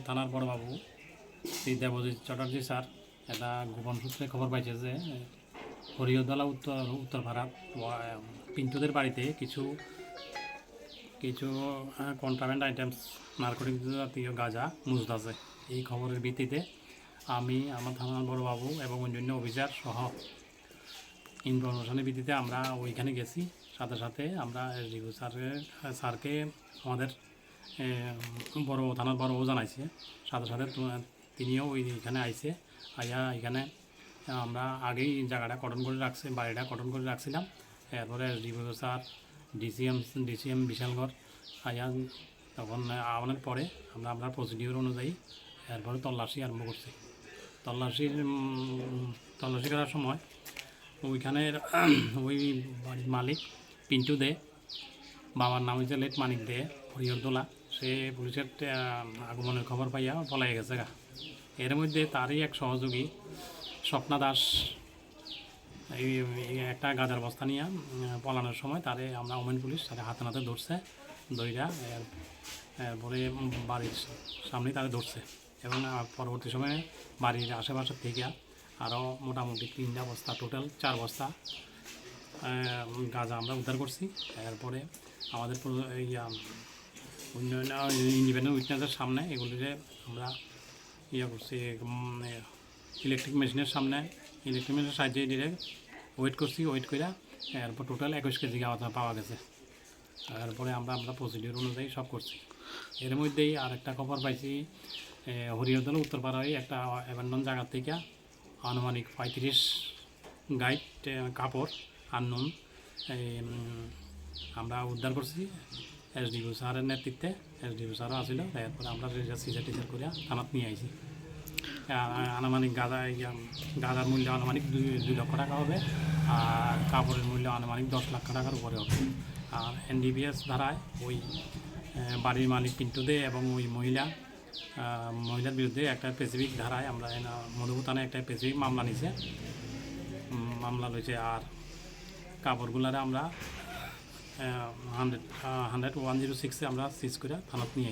থানার বড়বাবু শ্রী দেবজিৎ চ্যাটার্জি স্যার এটা গোপন সূত্রে খবর পাইছে যে হরিহরদলা উত্তরপাড়া পিন্টুদের বাড়িতে কিছু কিছু কন্ট্রাব্যান্ড আইটেমস নারকোটিক জাতীয় গাঁজা মজুদ আছে। এই খবরের ভিত্তিতে আমি আমার থানার বড়বাবু এবং অন্যান্য অফিসার সহ ইনফরমেশনের ভিত্তিতে আমরা ওইখানে গেছি। সাথে সাথে আমরা এসডিও স্যারকে আমাদের থানার বড়বাবু জানাইছে। সাথে সাথে তিনিও ওইখানে আইছে। আইয়া এখানে আমরা আগেই জায়গাটা কটন করে রাখছি, বাড়িটা কটন করে রাখছিলাম। এরপরে এসডিও স্যার ডিসিএম বিশালগড় আইয়া তখন আমাদের পরে আমরা আপনার প্রসিডিওর অনুযায়ী এরপরে তল্লাশি আরম্ভ করছি। তল্লাশি করার সময় ওইখানের ওই বাড়ির মালিক পিন্টু দে, বাবার নাম হচ্ছে লেট মানিক দে, হরিহরদোলা, সে পুলিশের আগমনের খবর পাইয়া পলাই গেছে গা। এর মধ্যে তারই এক সহযোগী স্বপ্না দাস এই একটা গাজার বস্তা নিয়ে পলানোর সময় তারে আমরা ওমেন পুলিশ তাদের হাতে নাতে ধরছে। দইরা এরপরে বাড়ির সামনেই তাদের ধরছে এবং পরবর্তী সময়ে বাড়ির আশেপাশের থেকে আরও মোটামুটি 3টা বস্তা, টোটাল 4 বস্তা গাঁজা আমরা উদ্ধার করছি। এরপরে আমাদের ইন্ডিপেন্ডেন্ট উইটনেসের সামনে এগুলিতে আমরা করছি, ইলেকট্রিক মেশিনের সাহায্যে ডিরেক্ট ওয়েট করে এরপর টোটাল 21 কেজি গাঁজা পাওয়া গেছে। এরপরে আমরা প্রসিডিওর অনুযায়ী সব করছি। এর মধ্যেই আরেকটা খবর পাইছি, হরিহরদলা উত্তরপাড়ায় একটা অ্যাবান্ডন জায়গার থেকে আনুমানিক 35 গাইড কাপড় আননোন আমরা উদ্ধার করছি এসডিও স্যারের নেতৃত্বে। এসডিও স্যারও আসছিল। এরপরে আমরা সিজার টিজার করে থানাত নিয়ে আইছি। আনুমানিক গাঁজার মূল্য আনুমানিক 2 লক্ষ টাকা হবে, আর কাপড়ের মূল্য আনুমানিক 10 লাখ টাকার উপরে হবে। আর এনডিপিএস ধারায় ওই বাড়ির মালিক পিন্টু দে এবং ওই মহিলার বিরুদ্ধে একটা স্পেসিফিক ধারায় আমরা মধুপুর থানায় একটা স্পেসিফিক মামলা লইছে। আর কাপড়গুলারে আমরা 106 আমরা সিজ করে থানাত নিয়ে